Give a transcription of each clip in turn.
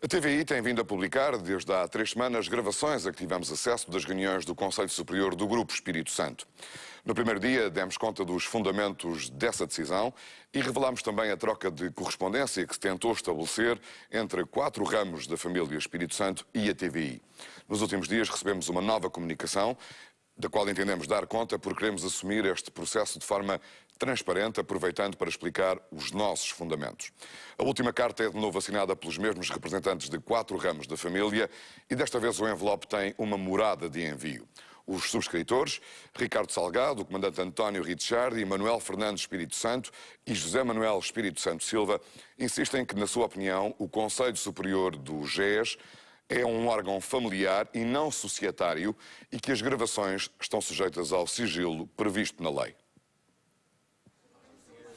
A TVI tem vindo a publicar, desde há 3 semanas, gravações a que tivemos acesso das reuniões do Conselho Superior do Grupo Espírito Santo. No primeiro dia, demos conta dos fundamentos dessa decisão e revelámos também a troca de correspondência que se tentou estabelecer entre 4 ramos da família Espírito Santo e a TVI. Nos últimos dias recebemos uma nova comunicação, da qual entendemos dar conta porque queremos assumir este processo de forma transparente, aproveitando para explicar os nossos fundamentos. A última carta é de novo assinada pelos mesmos representantes de 4 ramos da família e desta vez o envelope tem uma morada de envio. Os subscritores, Ricardo Salgado, o comandante António Ricciardi, Manuel Fernandes Espírito Santo e José Manuel Espírito Santo Silva, insistem que, na sua opinião, o Conselho Superior do GES é um órgão familiar e não societário e que as gravações estão sujeitas ao sigilo previsto na lei.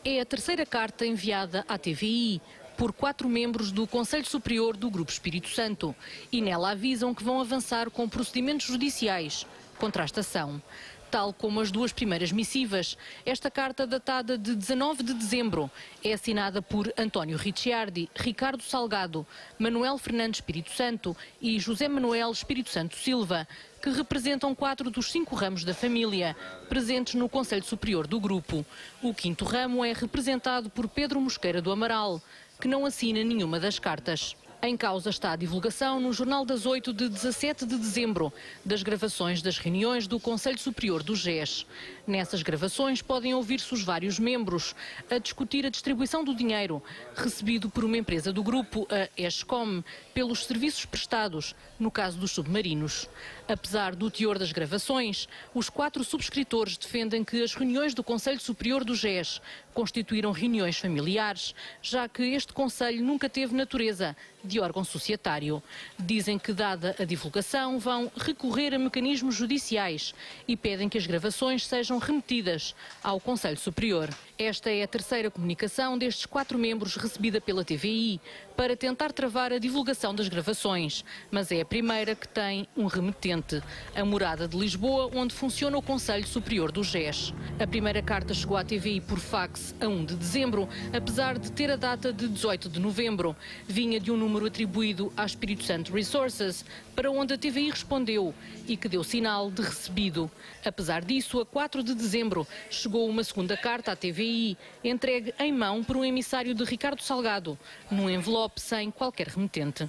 É a terceira carta enviada à TVI por 4 membros do Conselho Superior do Grupo Espírito Santo e nela avisam que vão avançar com procedimentos judiciais contra a estação. Tal como as 2 primeiras missivas, esta carta, datada de 19 de dezembro, é assinada por António Ricciardi, Ricardo Salgado, Manuel Fernandes Espírito Santo e José Manuel Espírito Santo Silva, que representam 4 dos 5 ramos da família, presentes no Conselho Superior do Grupo. O 5º ramo é representado por Pedro Mosqueira do Amaral, que não assina nenhuma das cartas. Em causa está a divulgação no Jornal das 8 de 17 de dezembro das gravações das reuniões do Conselho Superior do GES. Nessas gravações podem ouvir-se os vários membros a discutir a distribuição do dinheiro recebido por uma empresa do grupo, a ESCOM, pelos serviços prestados, no caso dos submarinos. Apesar do teor das gravações, os 4 subscritores defendem que as reuniões do Conselho Superior do GES constituíram reuniões familiares, já que este Conselho nunca teve natureza de órgão societário. Dizem que, dada a divulgação, vão recorrer a mecanismos judiciais e pedem que as gravações sejam remetidas ao Conselho Superior. Esta é a terceira comunicação destes 4 membros recebida pela TVI para tentar travar a divulgação das gravações, mas é a primeira que tem um remetente, a morada de Lisboa, onde funciona o Conselho Superior do GES. A primeira carta chegou à TVI por fax a 1 de dezembro, apesar de ter a data de 18 de novembro. Vinha de um número atribuído à Espírito Santo Resources, para onde a TVI respondeu e que deu sinal de recebido. Apesar disso, a 4 de dezembro chegou uma segunda carta à TVI, entregue em mão por um emissário de Ricardo Salgado, num envelope sem qualquer remetente.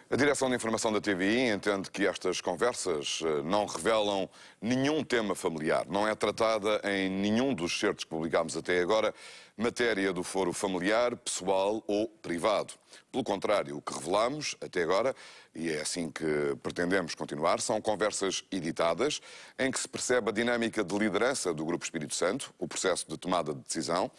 A Direção de Informação da TVI entende que estas conversas não revelam nenhum tema familiar. Não é tratada em nenhum dos certos que publicámos até agora matéria do foro familiar, pessoal ou privado. Pelo contrário, o que revelamos até agora, e é assim que pretendemos continuar, são conversas editadas em que se percebe a dinâmica de liderança do Grupo Espírito Santo, o processo de tomada de decisão,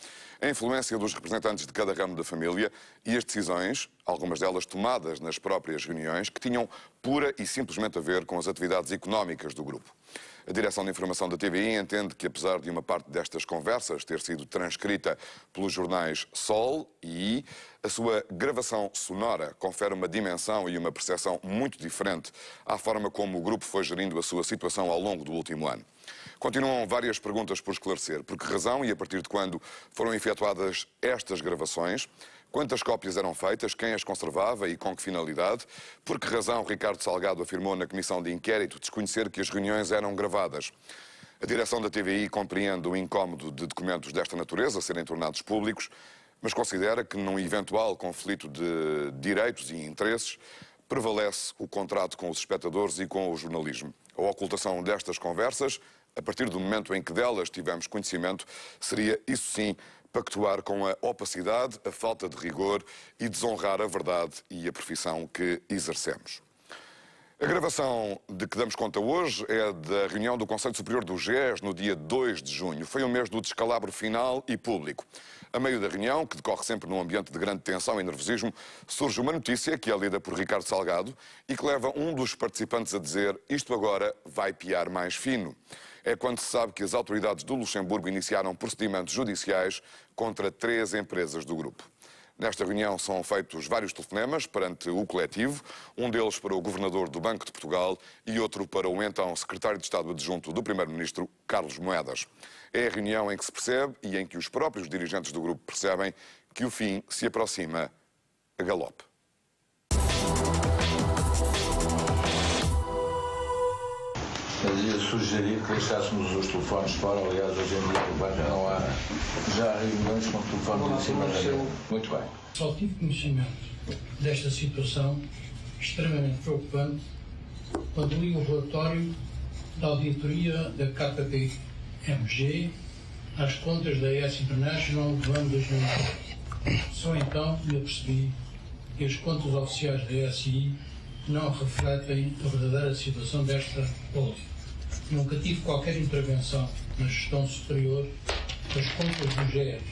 a influência dos representantes de cada ramo da família e as decisões, algumas delas tomadas nas próprias reuniões, que tinham pura e simplesmente a ver com as atividades económicas do grupo. A Direção de Informação da TVI entende que, apesar de uma parte destas conversas ter sido transcrita pelos jornais Sol e I, a sua gravação sonora confere uma dimensão e uma percepção muito diferente à forma como o grupo foi gerindo a sua situação ao longo do último ano. Continuam várias perguntas por esclarecer. Por que razão e a partir de quando foram efetuadas estas gravações? Quantas cópias eram feitas? Quem as conservava e com que finalidade? Por que razão Ricardo Salgado afirmou na comissão de inquérito desconhecer que as reuniões eram gravadas? A direção da TVI compreende o incómodo de documentos desta natureza serem tornados públicos, mas considera que num eventual conflito de direitos e interesses prevalece o contrato com os espectadores e com o jornalismo. A ocultação destas conversas, a partir do momento em que delas tivemos conhecimento, seria, isso sim, pactuar com a opacidade, a falta de rigor e desonrar a verdade e a profissão que exercemos. A gravação de que damos conta hoje é da reunião do Conselho Superior do GES no dia 2 de junho. Foi o mês do descalabro final e público. A meio da reunião, que decorre sempre num ambiente de grande tensão e nervosismo, surge uma notícia que é lida por Ricardo Salgado e que leva um dos participantes a dizer: isto agora vai piar mais fino. É quando se sabe que as autoridades do Luxemburgo iniciaram procedimentos judiciais contra 3 empresas do grupo. Nesta reunião são feitos vários telefonemas perante o coletivo, um deles para o governador do Banco de Portugal e outro para o então secretário de Estado adjunto do primeiro-ministro, Carlos Moedas. É a reunião em que se percebe e em que os próprios dirigentes do grupo percebem que o fim se aproxima a galope. Eu ia sugerir que deixássemos os telefones fora. Aliás, hoje em dia no bairro não há já reuniões com telefones em cima da mesa. Muito bem. Só tive conhecimento desta situação extremamente preocupante quando li o relatório da auditoria da KPMG às contas da ES International do ano 2020. Só então me apercebi que as contas oficiais da ESI não refletem a verdadeira situação desta política. Nunca tive qualquer intervenção na gestão superior das contas do GES,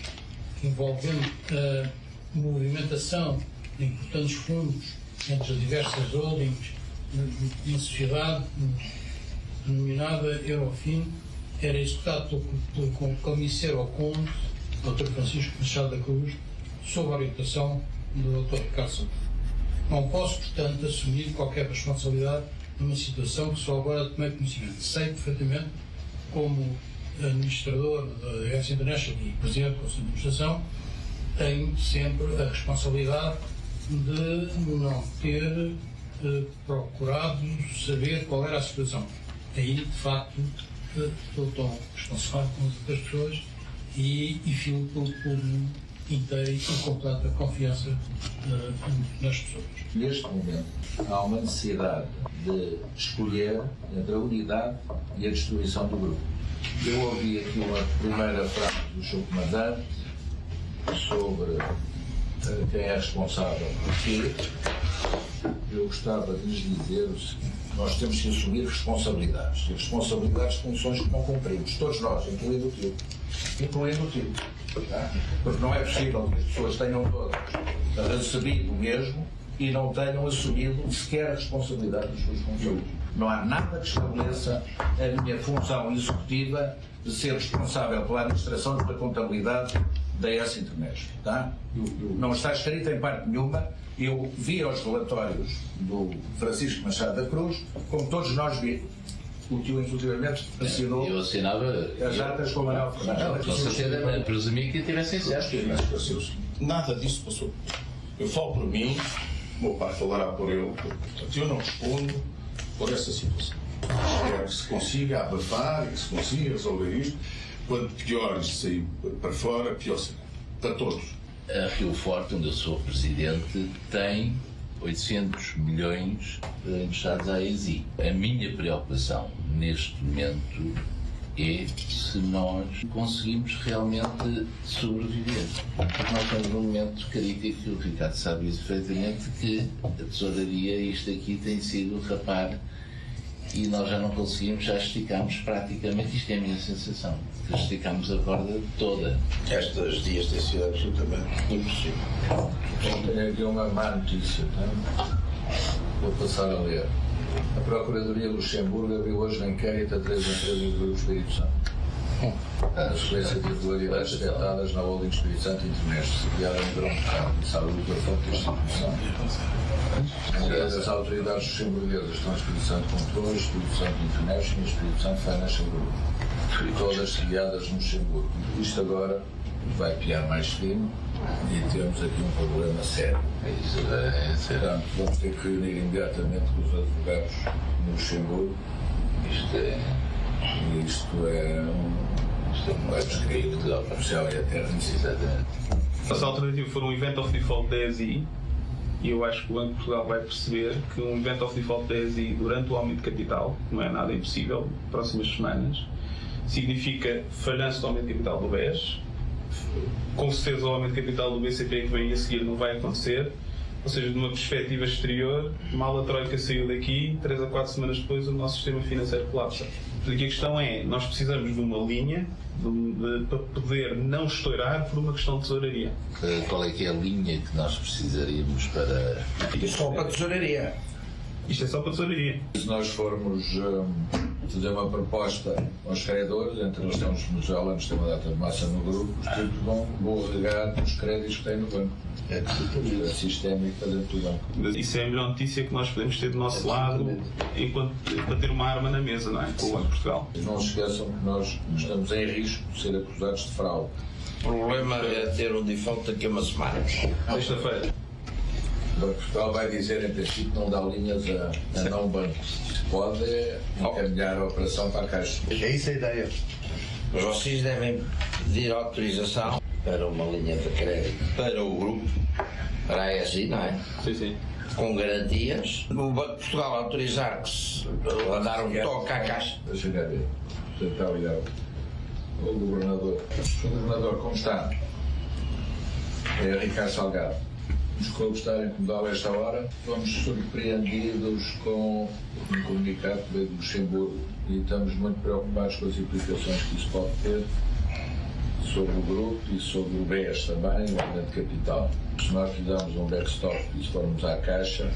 envolvendo a movimentação de importantes fundos entre as diversas holdings na sociedade, denominada Eurofin, era executado pelo comissário ao Conde, Dr. Francisco Machado da Cruz, sob a orientação do Dr. Ricardo Sousa. Não posso, portanto, assumir qualquer responsabilidade numa situação que só agora tomei conhecimento. Sei perfeitamente, como administrador da ES International e presidente do Conselho de Administração, tenho sempre a responsabilidade de não ter procurado saber qual era a situação. Aí, de facto, estou tão responsável com as outras pessoas e filo por inteira e completa confiança nas pessoas. Neste momento, há uma necessidade de escolher entre a unidade e a destruição do grupo. Eu ouvi aqui uma primeira frase do seu comandante sobre quem é responsável por quê. Eu gostava de lhes dizer o seguinte: nós temos que assumir responsabilidades. E responsabilidades de funções que não cumprimos. Todos nós, incluindo o tio. Incluindo o tio. Tá? Porque não é possível que as pessoas tenham todas recebido o mesmo e não tenham assumido sequer a responsabilidade das suas funções. Não há nada que estabeleça a minha função executiva de ser responsável pela administração e pela contabilidade da ES International. Tá? Não está escrito em parte nenhuma. Eu vi os relatórios do Francisco Machado da Cruz, como todos nós vimos. O tio, inclusivamente, assinou. Eu assinava as atas com o Manuel Fernandes. Com certeza, presumi que tivessem certo. Nada disso passou. Eu falo por mim, o meu pai falará por ele, portanto eu não respondo por essa situação. Quero que se consiga abafar e que se consiga resolver isto. Quanto pior isto sair para fora, pior será. Para todos. A Rio Forte, onde eu sou presidente, tem 800 milhões emprestados à ESI. A minha preocupação neste momento é se nós conseguimos realmente sobreviver. Porque nós estamos num momento crítico, o Ricardo sabe isso perfeitamente, que a tesouraria, isto aqui tem sido rapar e nós já não conseguimos, já esticámos praticamente, isto é a minha sensação, que esticámos a corda toda. Estes dias têm sido absolutamente impossível. Tenho aqui uma má notícia, tá? Vou passar a ler. A Procuradoria de Luxemburgo abriu hoje um inquérito a 3 empresas do Grupo Espírito Santo, na sequência de irregularidades detectadas na holding Espírito Santo International, sediada em Drão, sabe o doutor fonte da instituição. As autoridades luxemburguesas estão Espírito Santo Controle, Espírito Santo International e Espírito Santo Financial Group, todas sediadas no Luxemburgo. Isto agora vai piar mais fino e temos aqui um problema sério. Portanto, vamos ter que reunir imediatamente com os advogados no Luxemburgo. Isto é um escrito do céu e a terra. Essa alternativa for um event of default da ESI, e eu acho que o Banco de Portugal vai perceber que um event of default da ESI durante o aumento de capital, que não é nada impossível, próximas semanas, significa falhança do aumento de capital do BES. Com certeza o aumento de capital do BCP que vem a seguir não vai acontecer, ou seja, de uma perspectiva exterior, mal a Troika saiu daqui, 3 a 4 semanas depois o nosso sistema financeiro colapsa. Portanto, aqui a questão é, nós precisamos de uma linha para poder não estourar por uma questão de tesouraria. Qual é que é a linha que nós precisaríamos para... Só para a tesouraria. Isto é só para a tesouraria. Se nós formos fazer uma proposta aos credores, entre eles temos venezuelanos, tem uma data de massa no grupo, os tipos vão regar os créditos que têm no banco. É sistémico para dentro do banco. Isso é a melhor notícia que nós podemos ter do nosso lado para ter uma arma na mesa, não é? Com o Banco de Portugal. Não se esqueçam que nós estamos em risco de ser acusados de fraude. O problema é ter um default daqui a uma semana. Sexta-feira. O Banco de Portugal vai dizer, em princípio, não dá linhas a não banco. Pode encaminhar a operação para a Caixa. É isso a ideia. Mas vocês devem pedir autorização para uma linha de crédito para o grupo, para a ESI, não é? Sim, sim. Com garantias. O Banco de Portugal autorizar que se a dar um toque à Caixa. Deixa-me ver. Você está ligado. O Governador. O Governador, como está? É Ricardo Salgado. Desculpe estar a incomodá-lo a esta hora. Fomos surpreendidos com um comunicado que veio do Luxemburgo e estamos muito preocupados com as implicações que isso pode ter sobre o grupo e sobre o BES também, o aumento de capital. Se nós fizermos um backstop e se formos à Caixa,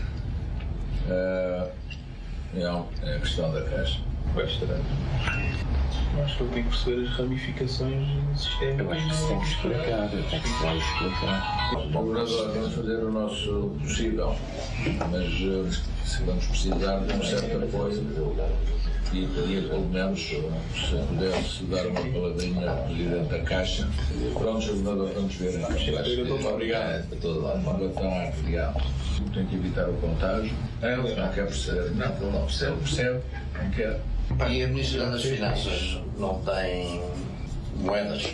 é a questão da Caixa. Vai estranho. Acho que eu tenho que perceber as ramificações sistémicas. Eu acho que se tem que explicar, vai explicar. Governador, vamos fazer o nosso possível, mas vamos precisar de um certo apoio e pedir pelo menos, se pudesse dar uma palavrinha ao Presidente da Caixa. Pronto, Governador, vamos ver. Obrigado. Boa tarde, obrigado. Tem que evitar o contágio. Não quer perceber. Não percebe. Não quer. E a Ministra das Finanças não tem moedas?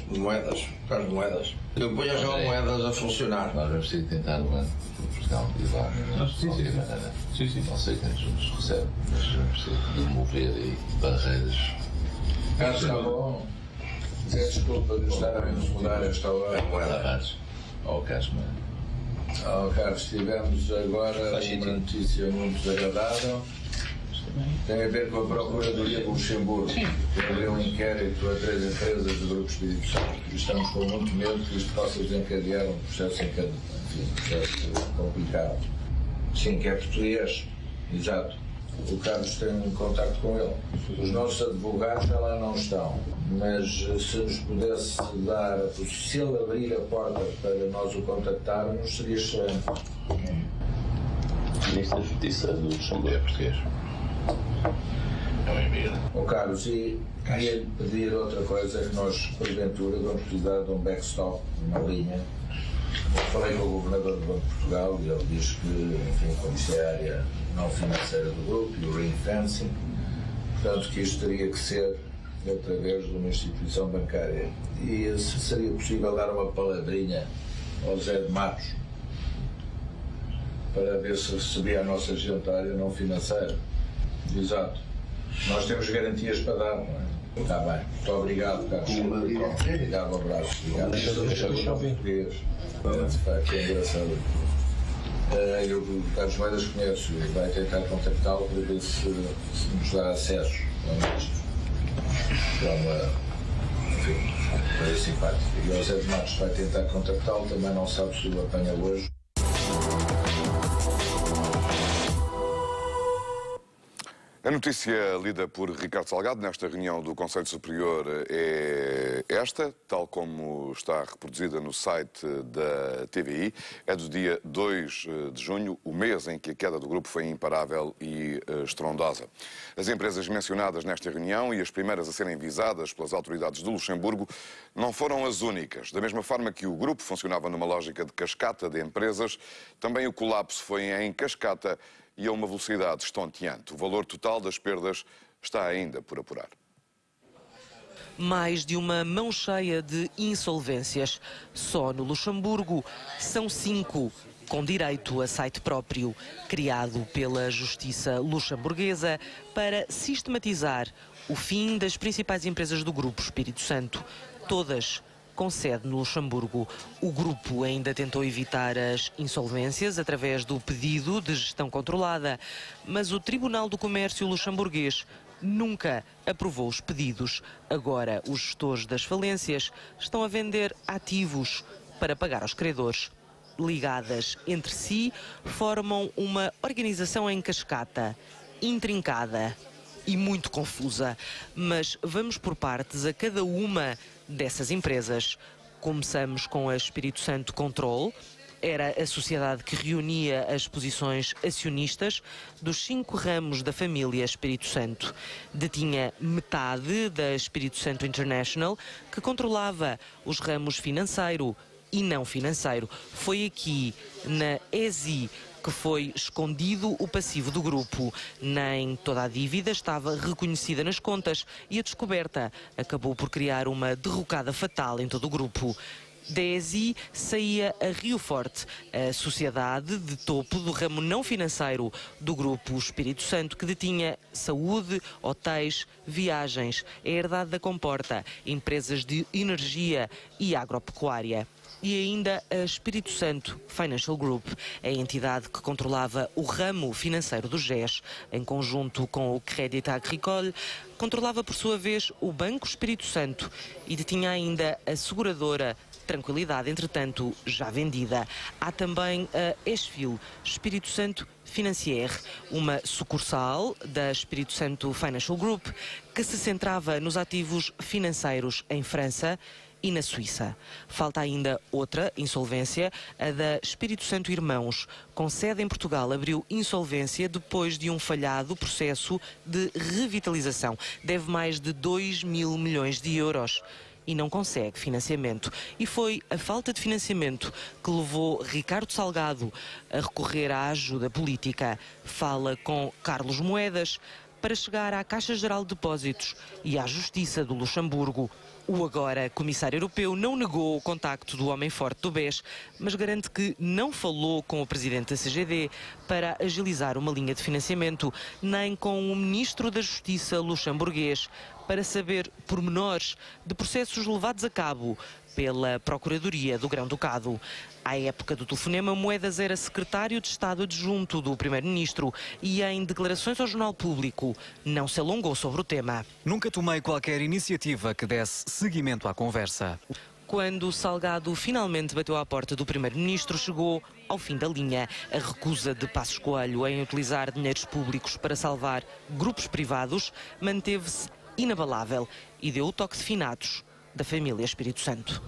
Quais moedas? Eu ponho já moedas a funcionar. Nós vamos ter que tentar o Banco de Portugal levar de qualquer maneira. Sim. Não sei quem nos recebe, mas vamos ter que demover aí barreiras. Carlos, está bom. Desculpa de estar a incomodar esta hora. Tavares. Ou Casma. Carlos, tivemos agora uma notícia muito desagradável. Tem a ver com a Procuradoria do Luxemburgo, que abriu um inquérito a 3 empresas do Grupo Espírito Santo. Estamos com muito medo que isto possa desencadear um processo complicado. Sim, que é português. Exato. O Carlos tem um contacto com ele. Os nossos advogados já lá não estão, mas se nos pudesse dar, se ele abrir a porta para nós o contactarmos, seria excelente. Ministro da Justiça do Luxemburgo é português. É um imigrante. Carlos, e queria pedir outra coisa, que nós, porventura, vamos precisar de um backstop, uma linha. Falei com o Governador do Banco de Portugal e ele diz que, enfim, como isto é a área não financeira do grupo e o ring-fencing, portanto que isto teria que ser através de uma instituição bancária. E se seria possível dar uma palavrinha ao Zé de Matos para ver se recebia a nossa gente à área não financeira. Exato. Nós temos garantias para dar, não é? Está bem. Muito obrigado, Carlos. Obrigado, um abraço. Obrigado. Português. Que é engraçado. O Carlos Moedas conhece, vai tentar contactá-lo para ver se nos dá acesso ao ministro. Enfim, é simpático. E o José de Matos vai tentar contactá-lo, também não sabe se o apanha hoje. A notícia lida por Ricardo Salgado nesta reunião do Conselho Superior é esta, tal como está reproduzida no site da TVI. É do dia 2 de junho, o mês em que a queda do grupo foi imparável e estrondosa. As empresas mencionadas nesta reunião e as primeiras a serem visadas pelas autoridades do Luxemburgo não foram as únicas. Da mesma forma que o grupo funcionava numa lógica de cascata de empresas, também o colapso foi em cascata e a uma velocidade estonteante. O valor total das perdas está ainda por apurar. Mais de uma mão cheia de insolvências. Só no Luxemburgo são 5, com direito a site próprio, criado pela Justiça luxemburguesa para sistematizar o fim das principais empresas do Grupo Espírito Santo, todas com sede no Luxemburgo. O grupo ainda tentou evitar as insolvências através do pedido de gestão controlada, mas o Tribunal do Comércio luxemburguês nunca aprovou os pedidos. Agora, os gestores das falências estão a vender ativos para pagar aos credores. Ligadas entre si, formam uma organização em cascata, intrincada e muito confusa. Mas vamos por partes a cada uma dessas empresas. Começamos com a Espírito Santo Control. Era a sociedade que reunia as posições acionistas dos 5 ramos da família Espírito Santo. Detinha metade da Espírito Santo International, que controlava os ramos financeiro, e não financeiro. Foi aqui, na ESI, que foi escondido o passivo do grupo. Nem toda a dívida estava reconhecida nas contas e a descoberta acabou por criar uma derrocada fatal em todo o grupo. Da ESI saía a Rio Forte, a sociedade de topo do ramo não financeiro do Grupo Espírito Santo, que detinha saúde, hotéis, viagens, a herdade da Comporta, empresas de energia e agropecuária. E ainda a Espírito Santo Financial Group, a entidade que controlava o ramo financeiro do GES, em conjunto com o Crédit Agricole, controlava por sua vez o Banco Espírito Santo e detinha ainda a seguradora Tranquilidade, entretanto já vendida. Há também a Esfil, Espírito Santo Financière, uma sucursal da Espírito Santo Financial Group, que se centrava nos ativos financeiros em França e na Suíça. Falta ainda outra insolvência, a da Espírito Santo Irmãos. Com sede em Portugal, abriu insolvência depois de um falhado processo de revitalização. Deve mais de 2 mil milhões de euros. E não consegue financiamento. E foi a falta de financiamento que levou Ricardo Salgado a recorrer à ajuda política. Fala com Carlos Moedas para chegar à Caixa Geral de Depósitos e à Justiça do Luxemburgo. O agora comissário europeu não negou o contacto do homem forte do BES, mas garante que não falou com o presidente da CGD para agilizar uma linha de financiamento, nem com o ministro da Justiça luxemburguês para saber pormenores de processos levados a cabo pela Procuradoria do Grão-Ducado. À época do telefonema, Moedas era secretário de Estado adjunto do primeiro-ministro e, em declarações ao Jornal Público, não se alongou sobre o tema. Nunca tomei qualquer iniciativa que desse seguimento à conversa. Quando Salgado finalmente bateu à porta do primeiro-ministro, chegou ao fim da linha. A recusa de Passos Coelho em utilizar dinheiros públicos para salvar grupos privados manteve-se inabalável e deu o toque de finados da família Espírito Santo.